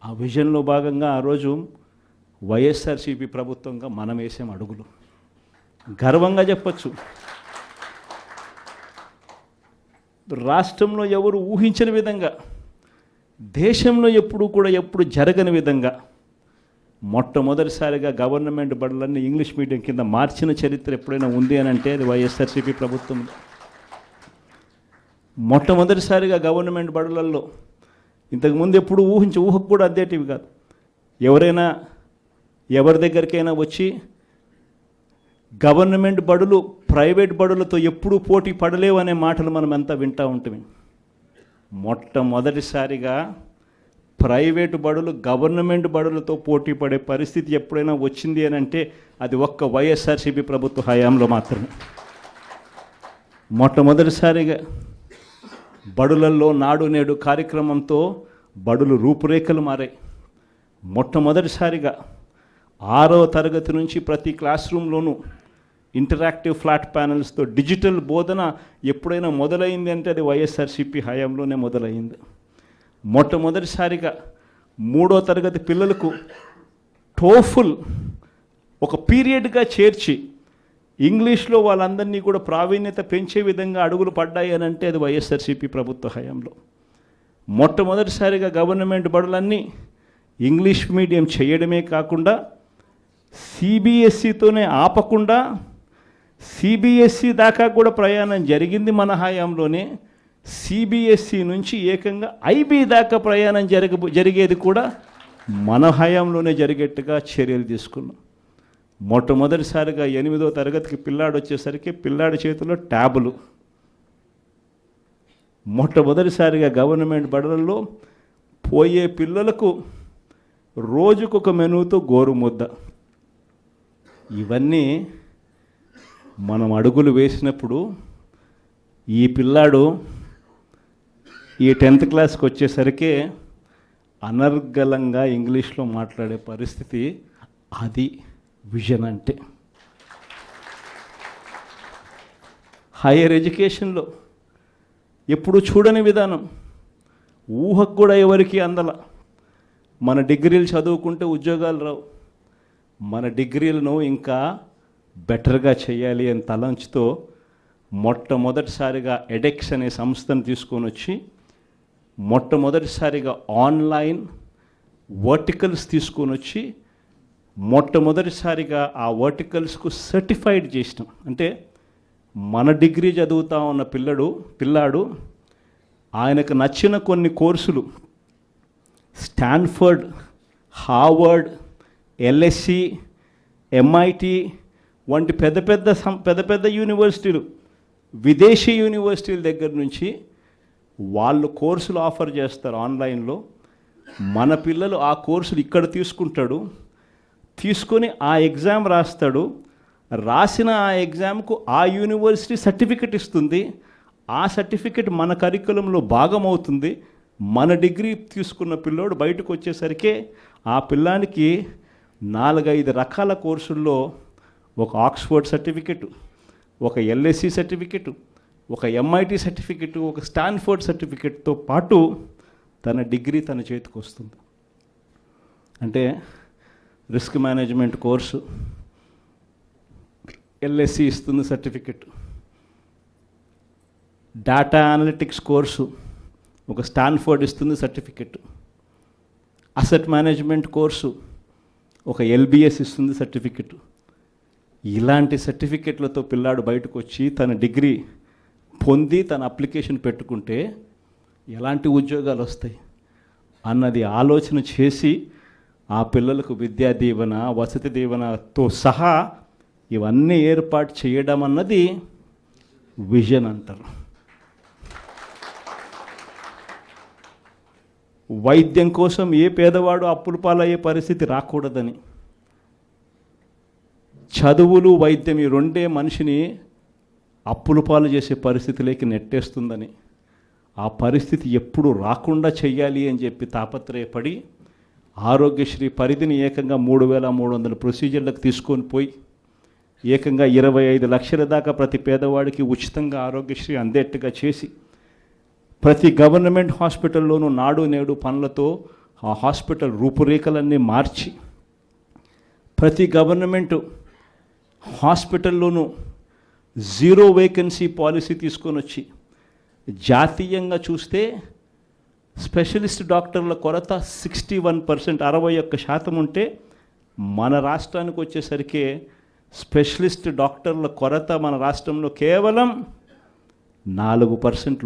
ఆ విజన్లో భాగంగా ఆ రోజు వైఎస్ఆర్సీపీ ప్రభుత్వంగా మనం వేసాం అడుగులు. గర్వంగా చెప్పచ్చు. రాష్ట్రంలో ఎవరు ఊహించని విధంగా, దేశంలో ఎప్పుడు జరగని విధంగా మొట్టమొదటిసారిగా గవర్నమెంట్ బడులన్నీ ఇంగ్లీష్ మీడియం కింద మార్చిన చరిత్ర ఎప్పుడైనా ఉంది అని అంటే అది వైఎస్ఆర్సీపీ ప్రభుత్వం. మొట్టమొదటిసారిగా గవర్నమెంట్ బడులలో ఇంతకుముందు ఎప్పుడు ఊహకు కూడా అద్దేటివి కాదు. ఎవరైనా ఎవరి దగ్గరికైనా వచ్చి గవర్నమెంట్ బడులు ప్రైవేట్ బడులతో ఎప్పుడూ పోటీ పడలేవు అనే మాటలు మనం అంతా వింటూ ఉంటాం. మొట్టమొదటిసారిగా ప్రైవేటు బడులు గవర్నమెంట్ బడులతో పోటీ పడే పరిస్థితి ఎప్పుడైనా వచ్చింది అని అంటే అది ఒక్క వైఎస్ఆర్సీపీ ప్రభుత్వ హయాంలో మాత్రమే. మొట్టమొదటిసారిగా బడులల్లో నాడు నేడు కార్యక్రమంతో బడులు రూపురేఖలు మారాయి. మొట్టమొదటిసారిగా 6వ తరగతి నుంచి ప్రతి క్లాస్ రూమ్లోనూ ఇంటరాక్టివ్ ఫ్లాట్ ప్యానల్స్తో డిజిటల్ బోధన ఎప్పుడైనా మొదలైంది అంటే అది వైఎస్ఆర్సీపీ హయాంలోనే మొదలైంది. మొట్టమొదటిసారిగా 3వ తరగతి పిల్లలకు టోఫుల్ ఒక పీరియడ్గా చేర్చి ఇంగ్లీష్లో వాళ్ళందరినీ కూడా ప్రావీణ్యత పెంచే విధంగా అడుగులు పడ్డాయి అని అంటే అది వైఎస్ఆర్సీపీ ప్రభుత్వ హయాంలో. మొట్టమొదటిసారిగా గవర్నమెంట్ బడులన్నీ ఇంగ్లీష్ మీడియం చేయడమే కాకుండా సిబిఎస్ఈతోనే ఆపకుండా సిబిఎస్ఈ దాకా కూడా ప్రయాణం జరిగింది మన హయాంలోనే. సిబిఎస్ఈ నుంచి ఏకంగా ఐబీ దాకా ప్రయాణం జరిగేది కూడా మన హయాంలోనే జరిగేట్టుగా చర్యలు తీసుకున్నాం. మొట్టమొదటిసారిగా 8వ తరగతికి పిల్లాడు వచ్చేసరికి పిల్లాడి చేతిలో ట్యాబులు. మొట్టమొదటిసారిగా గవర్నమెంట్ బడులలో పోయే పిల్లలకు రోజుకొక మెనూతో గోరుముద్ద. ఇవన్నీ మనం అడుగులు వేసినప్పుడు ఈ పిల్లాడు ఈ 10th క్లాస్కి వచ్చేసరికి అనర్గళంగా ఇంగ్లీష్లో మాట్లాడే పరిస్థితి. అది విజన్ అంటే. హైయర్ ఎడ్యుకేషన్లో ఎప్పుడు చూడని విధానం, ఊహకు కూడా ఎవరికి అందల. మన డిగ్రీలు చదువుకుంటే ఉద్యోగాలు రావు, మన డిగ్రీలను ఇంకా బెటర్గా చేయాలి అని తలంచుతో మొట్టమొదటిసారిగా ఎడెక్స్ అనే సంస్థను తీసుకొని వచ్చి మొట్టమొదటిసారిగా ఆన్లైన్ వర్టికల్స్ తీసుకొని వచ్చి మొట్టమొదటిసారిగా ఆ వర్టికల్స్కు సర్టిఫైడ్ చేసినాం. అంటే మన డిగ్రీ చదువుతా ఉన్న పిల్లాడు ఆయనకు నచ్చిన కొన్ని కోర్సులు స్టాన్ఫర్డ్, హార్వర్డ్, ఎల్ఎస్సి, ఎంఐటి వంటి పెద్ద పెద్ద యూనివర్సిటీలు, విదేశీ యూనివర్సిటీల దగ్గర నుంచి వాళ్ళు కోర్సులు ఆఫర్ చేస్తారు ఆన్లైన్లో. మన పిల్లలు ఆ కోర్సులు ఇక్కడ తీసుకుంటాడు, తీసుకొని ఆ ఎగ్జామ్ రాస్తాడు. రాసిన ఆ ఎగ్జామ్కు ఆ యూనివర్సిటీ సర్టిఫికెట్ ఇస్తుంది. ఆ సర్టిఫికెట్ మన కరికులంలో భాగమవుతుంది. మన డిగ్రీ తీసుకున్న పిల్లోడు బయటకు వచ్చేసరికి ఆ పిల్లానికి 4-5 రకాల కోర్సుల్లో ఒక ఆక్స్ఫర్డ్ సర్టిఫికెట్, ఒక ఎల్ఎస్సి సర్టిఫికెట్, ఒక ఎంఐటి సర్టిఫికెట్, ఒక స్టాన్ఫర్డ్ సర్టిఫికెట్తో పాటు తన డిగ్రీ తన చేతికి వస్తుంది. అంటే రిస్క్ మేనేజ్మెంట్ కోర్సు ఎల్ఎస్సి ఇస్తుంది సర్టిఫికెట్, డేటా అనలిటిక్స్ కోర్సు ఒక స్టాన్ఫర్డ్ ఇస్తుంది సర్టిఫికెట్, అసెట్ మేనేజ్మెంట్ కోర్సు ఒక ఎల్బిఎస్ ఇస్తుంది సర్టిఫికెట్. ఇలాంటి సర్టిఫికెట్లతో పిల్లాడు బయటకు వచ్చి తన డిగ్రీ పొంది తన అప్లికేషన్ పెట్టుకుంటే ఎలాంటి ఉద్యోగాలు వస్తాయి అన్నది ఆలోచన చేసి ఆ పిల్లలకు విద్యా దీవెన, వసతి దీవెనతో సహా ఇవన్నీ ఏర్పాటు చేయడం అన్నది విజన్ అంటారు. వైద్యం కోసం ఏ పేదవాడు అప్పుల పాలయ్యే పరిస్థితి రాకూడదని, చదువులు వైద్యం ఈ రెండే మనిషిని అప్పుల పాలు చేసే పరిస్థితిలోకి నెట్టేస్తుందని, ఆ పరిస్థితి ఎప్పుడు రాకుండా చెయ్యాలి అని చెప్పి తాపత్రయపడి ఆరోగ్యశ్రీ పరిధిని ఏకంగా 3,300 ప్రొసీజర్లకు తీసుకొని పోయి ఏకంగా 25 లక్షల దాకా ప్రతి పేదవాడికి ఉచితంగా ఆరోగ్యశ్రీ అందేట్టుగా చేసి ప్రతి గవర్నమెంట్ హాస్పిటల్లోనూ నాడు నేడు పనులతో ఆ హాస్పిటల్ రూపురేఖలన్నీ మార్చి ప్రతి గవర్నమెంటు హాస్పిటల్లోనూ 0 వేకెన్సీ పాలసీ తీసుకొని వచ్చి జాతీయంగా చూస్తే స్పెషలిస్ట్ డాక్టర్ల కొరత 61%, 61% ఉంటే మన రాష్ట్రానికి వచ్చేసరికి స్పెషలిస్ట్ డాక్టర్ల కొరత మన రాష్ట్రంలో కేవలం 4%.